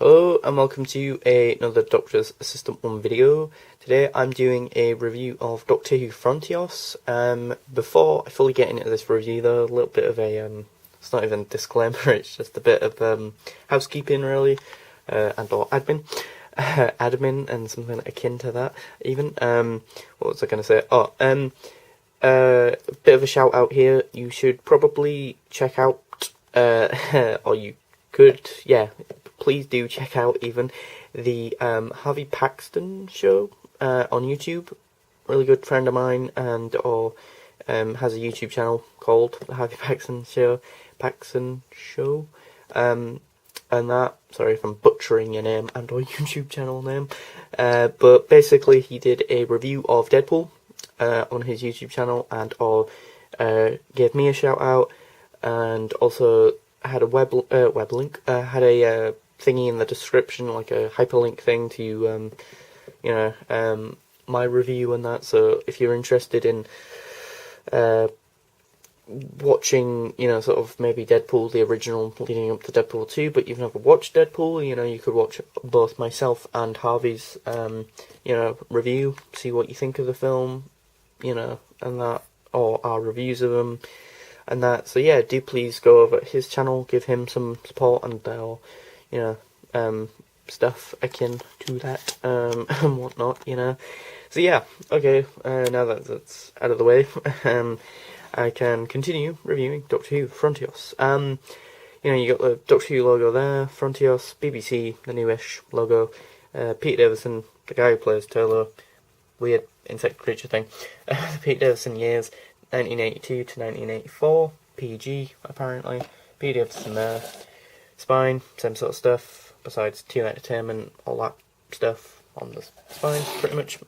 Hello and welcome to another Doctor's Assistant 1 video. Today I'm doing a review of Doctor Who Frontios. Before I fully get into this review though, a little bit of a, it's not even a disclaimer, it's just a bit of housekeeping really, and or admin. Admin and something akin to that even. What was I going to say? A bit of a shout out here. You should probably check out, or you could, yeah, please do check out even the Harvey Paxton show on YouTube. Really good friend of mine, and has a YouTube channel called the Harvey Paxton Show. And that, sorry if I'm butchering your name and or YouTube channel name, but basically he did a review of Deadpool on his YouTube channel, and gave me a shout out, and also had a web link, had a thingy in the description, like a hyperlink thing to my review and that. So if you're interested in watching, sort of maybe Deadpool, the original, leading up to Deadpool 2, but you've never watched Deadpool, you could watch both myself and Harvey's, review, see what you think of the film, and that, or our reviews of them, and that. So yeah, do please go over his channel, give him some support, and stuff akin to that, and whatnot, So yeah, okay, now that that's out of the way, I can continue reviewing Doctor Who Frontios. You got the Doctor Who logo there, Frontios, BBC, the newish logo, Pete Davison, the guy who plays Turlo, weird insect creature thing, Pete Davison years, 1982 to 1984, PG, apparently, Pete Davison there, Spine, same sort of stuff, besides Team Entertainment, all that stuff on the spine, pretty much.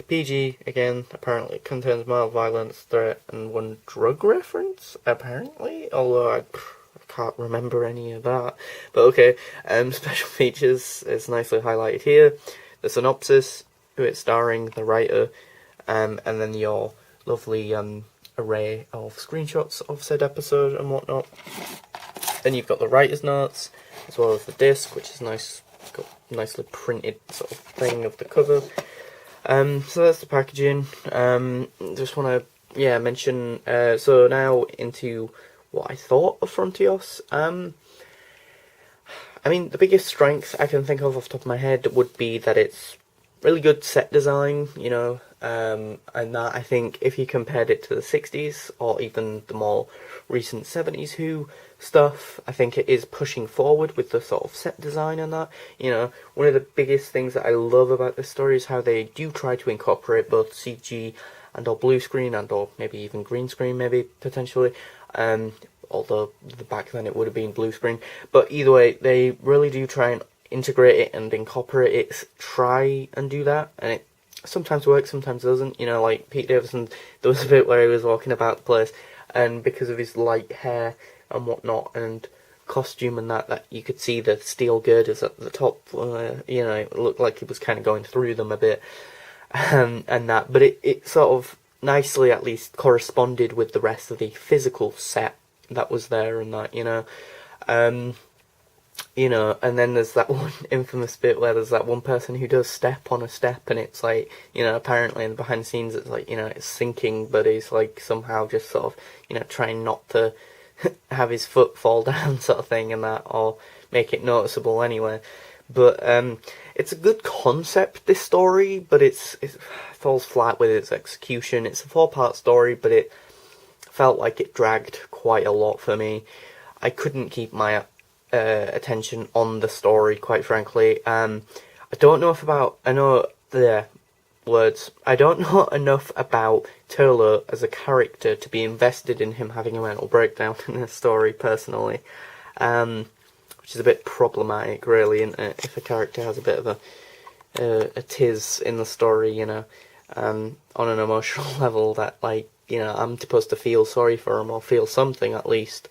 PG, again, apparently contains mild violence, threat, and one drug reference, apparently, although I can't remember any of that, but okay. Special features is nicely highlighted here, the synopsis, who it's starring, the writer, and then your lovely array of screenshots of said episode and whatnot. Then you've got the writer's notes, as well as the disc, which is nice, got nicely printed sort of thing of the cover. So that's the packaging. Just want to, mention, so now into what I thought of Frontios. I mean, the biggest strength I can think of off the top of my head would be that it's really good set design, and that, I think, if you compared it to the 60s, or even the more recent 70s Who stuff, I think it is pushing forward with the sort of set design and that. One of the biggest things that I love about this story is how they do try to incorporate both CG and or blue screen and or maybe even green screen, maybe, potentially. Although back then it would have been blue screen. But either way, they really do try and integrate it and incorporate it, try and do that, and it sometimes works, sometimes doesn't. Like Pete Davison, there was a bit where he was walking about the place, and because of his light hair and whatnot, and costume and that you could see the steel girders at the top, it looked like he was kind of going through them a bit, and that, but it sort of nicely at least corresponded with the rest of the physical set that was there and that, and then there's that one infamous bit where there's that one person who does step on a step, and it's like, apparently in the behind the scenes it's like, it's sinking, but he's like somehow just sort of, trying not to have his foot fall down sort of thing and that, or make it noticeable anyway. But it's a good concept, this story, but it falls flat with its execution. It's a 4-part story, but it felt like it dragged quite a lot for me. I couldn't keep my attention on the story, quite frankly. I don't know enough about Turlo as a character to be invested in him having a mental breakdown in this story, personally, which is a bit problematic, really, isn't it? If a character has a bit of a tiz in the story, on an emotional level, that, like, I'm supposed to feel sorry for him, or feel something at least,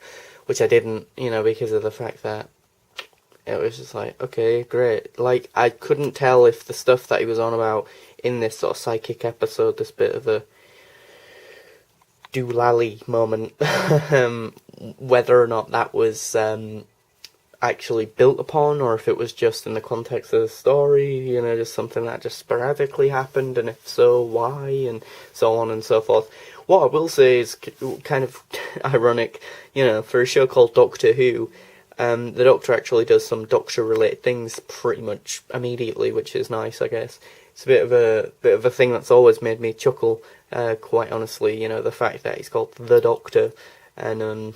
which I didn't, because of the fact that it was just like, okay, great. Like, I couldn't tell if the stuff that he was on about in this sort of psychic episode, this bit of a doolally moment, whether or not that was actually built upon, or if it was just in the context of the story, you know, just something that just sporadically happened, and if so, why, and so on and so forth. What I will say is kind of ironic, you know, for a show called Doctor Who, the Doctor actually does some Doctor-related things pretty much immediately, which is nice, I guess. It's a bit of a thing that's always made me chuckle, quite honestly. You know, the fact that he's called the Doctor, and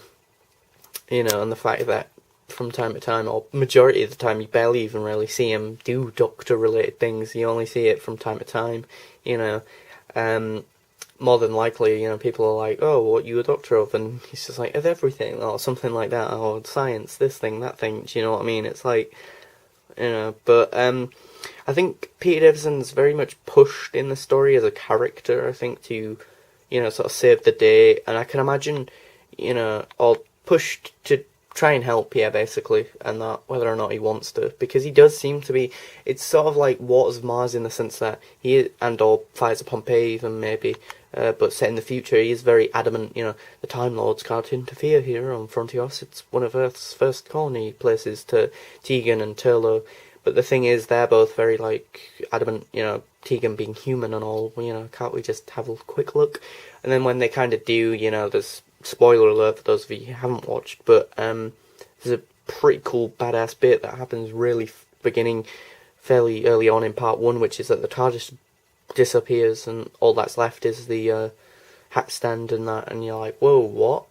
you know, and the fact that from time to time, or majority of the time, you barely even really see him do Doctor-related things. You only see it from time to time. You know, more than likely, you know, people are like, "Oh, what are you a doctor of?" And he's just like, "Of everything," or something like that, or science, this thing, that thing. Do you know what I mean? It's like, you know, but I think Peter Davison's very much pushed in the story as a character, I think, to, you know, sort of save the day, and I can imagine, you know, or pushed to try and help, yeah, basically, and that, whether or not he wants to, because he does seem to be, it's sort of like Waters of Mars in the sense that he, and or Fires of Pompeii even, maybe, but set in the future, he is very adamant, you know, the Time Lords can't interfere here on Frontios, it's one of Earth's first colony places, to Tegan and Turlo. But the thing is, they're both very, like, adamant, you know, Tegan being human and all, you know, can't we just have a quick look? And then when they kind of do, you know, there's, spoiler alert for those of you who haven't watched, but there's a pretty cool, badass bit that happens really beginning fairly early on in part 1, which is that the TARDIS disappears and all that's left is the hat stand and that, and you're like, whoa, what?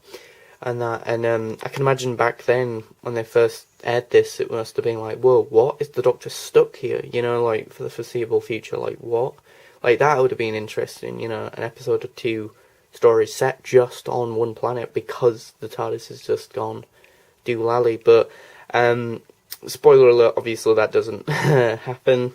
And that, and I can imagine back then, when they first aired this, it must have been like, whoa, what? Is the Doctor stuck here? You know, like, for the foreseeable future, like, what? Like, that would have been interesting, you know, an episode or 2 story set just on one planet because the TARDIS has just gone doolally. But, spoiler alert, obviously that doesn't happen.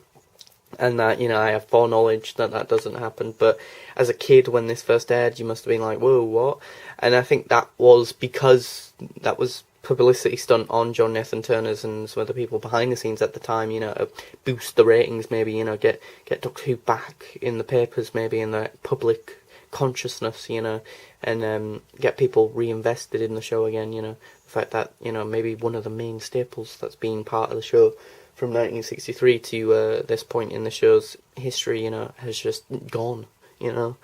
And that, you know, I have foreknowledge that that doesn't happen. But as a kid, when this first aired, you must have been like, whoa, what? And I think that was because that was publicity stunt on John Nathan Turner's and some other people behind the scenes at the time, you know, to boost the ratings, maybe, you know, get Doctor Who back in the papers, maybe in the public consciousness, you know, and get people reinvested in the show again, you know. The fact that, you know, maybe one of the main staples that's been part of the show from 1963 to this point in the show's history, you know, has just gone, you know.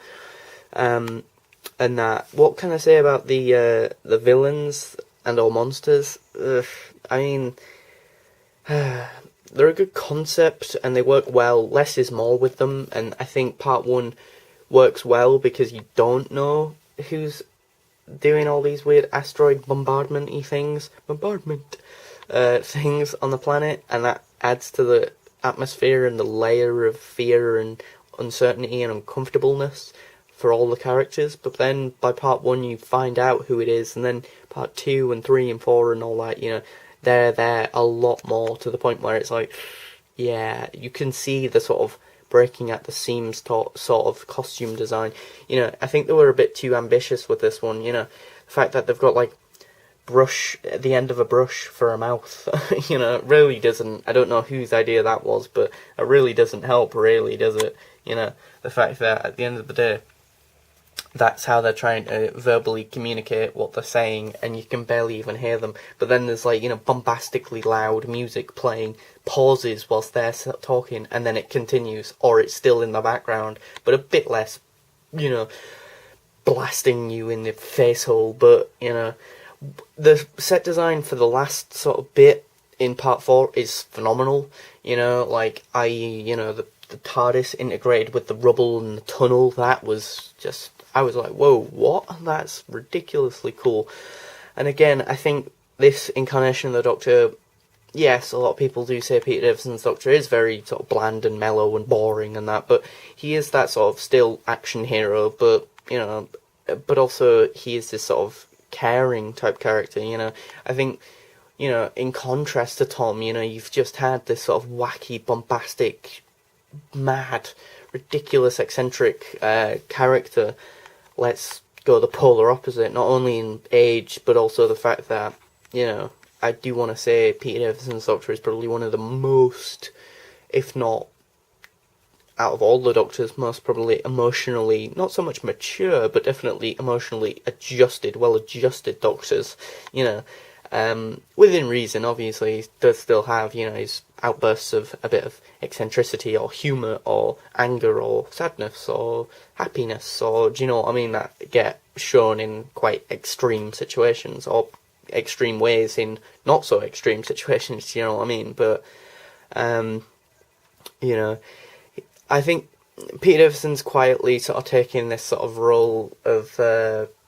And that, what can I say about the villains and all monsters? I mean, they're a good concept and they work well. Less is more with them, and I think part 1 works well because you don't know who's doing all these weird asteroid bombardment-y things. Things on the planet, and that adds to the atmosphere and the layer of fear and uncertainty and uncomfortableness for all the characters. But then by part 1 you find out who it is, and then part 2 and 3 and 4 and all that, you know, they're there a lot more, to the point where it's like, yeah, you can see the sort of breaking at the seams sort of costume design. You know, I think they were a bit too ambitious with this one, you know, the fact that they've got like brush at the end of a brush for a mouth, you know, it really doesn't, I don't know whose idea that was, but it really doesn't help, really, does it? You know, the fact that at the end of the day, that's how they're trying to verbally communicate what they're saying, and you can barely even hear them. But then there's, like, you know, bombastically loud music playing, pauses whilst they're talking, and then it continues, or it's still in the background, but a bit less, you know, blasting you in the face hole. But, you know, the set design for the last sort of bit in part 4 is phenomenal, you know, like, you know, the TARDIS integrated with the rubble and the tunnel, that was just, I was like, whoa, what? That's ridiculously cool. And again, I think this incarnation of the Doctor, yes, a lot of people do say Peter Davison's Doctor is very sort of bland and mellow and boring and that, but he is that sort of still action hero, but, you know, but also he is this sort of caring type character, you know. I think, you know, in contrast to Tom, you know, you've just had this sort of wacky, bombastic, mad, ridiculous, eccentric character. Let's go the polar opposite, not only in age, but also the fact that, you know, I do want to say Peter Davison's Doctor is probably one of the most, if not, out of all the Doctors, most probably emotionally, not so much mature, but definitely emotionally adjusted, well-adjusted Doctors, you know. Within reason, obviously, he does still have, his outbursts of a bit of eccentricity or humour or anger or sadness or happiness, or do you know what I mean, that get shown in quite extreme situations or extreme ways in not so extreme situations, do you know what I mean? But, I think Peter Davison's quietly sort of taking this sort of role of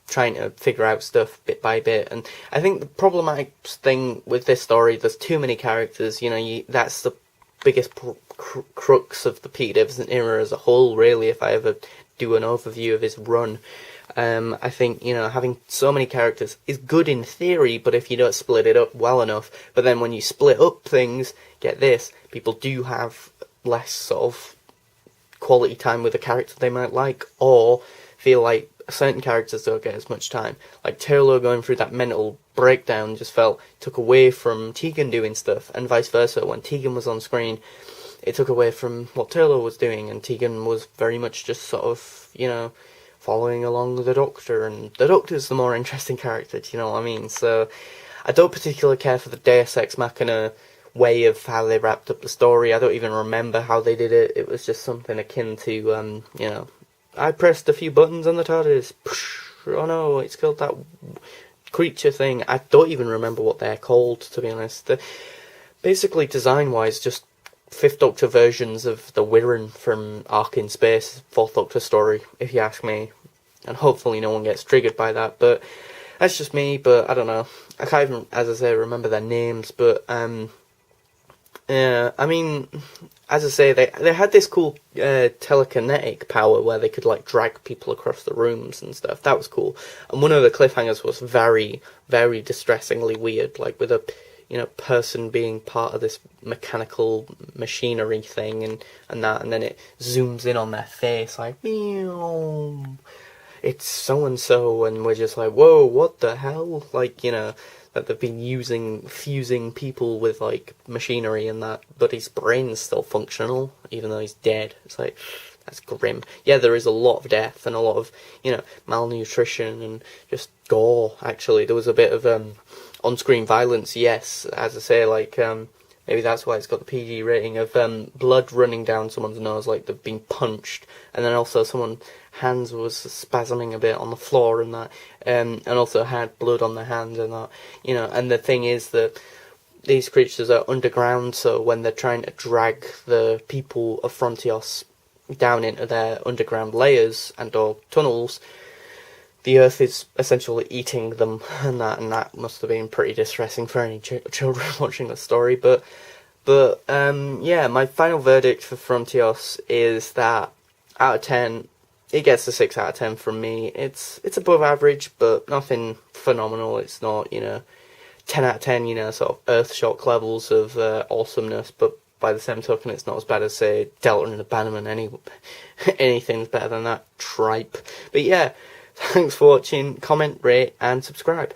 trying to figure out stuff bit by bit, and I think the problematic thing with this story, there's too many characters, that's the biggest crux of the Peter Davison era as a whole, really, if I ever do an overview of his run. I think, having so many characters is good in theory, but if you don't split it up well enough, but then when you split up things, get this, people do have less sort of quality time with a character they might like, or feel like certain characters don't get as much time. Like Taylor going through that mental breakdown just took away from Tegan doing stuff, and vice versa. When Tegan was on screen, it took away from what Taylor was doing, and Tegan was very much just sort of, following along the Doctor, and the Doctor's the more interesting character, do you know what I mean? So, I don't particularly care for the Deus Ex Machina way of how they wrapped up the story. I don't even remember how they did it. It was just something akin to, I pressed a few buttons on the TARDIS. Oh no, it's killed that creature thing. I don't even remember what they're called, to be honest. Basically, design-wise, just Fifth Doctor versions of the Wirren from Ark in Space, Fourth Doctor story, if you ask me. And hopefully no one gets triggered by that, but that's just me, but I don't know. I can't even, as I say, remember their names, but, yeah, I mean, as I say, they had this cool telekinetic power where they could, like, drag people across the rooms and stuff. That was cool. And one of the cliffhangers was very, very distressingly weird, like, with a, person being part of this mechanical machinery thing and that, and then it zooms in on their face, like, meow, it's so-and-so, and we're just like, whoa, what the hell? Like, that they've been fusing people with, like, machinery and that, but his brain's still functional, even though he's dead. It's like, that's grim. Yeah, there is a lot of death and a lot of, malnutrition and just gore, actually. There was a bit of, on-screen violence, yes, as I say, like, maybe that's why it's got the PG rating of, blood running down someone's nose, like they've been punched, and then also someone's hands was spasming a bit on the floor and that, and also had blood on their hands and that, and the thing is that these creatures are underground, so when they're trying to drag the people of Frontios down into their underground layers and or tunnels, the Earth is essentially eating them, and that must have been pretty distressing for any children watching the story. But yeah, my final verdict for Frontios is that out of 10, it gets a 6 out of 10 from me. It's above average, but nothing phenomenal. It's not 10 out of 10, sort of Earthshock levels of awesomeness. But by the same token, it's not as bad as, say, Delta and Abandonment. Anything's better than that tripe. But yeah. Thanks for watching, comment, rate, and subscribe.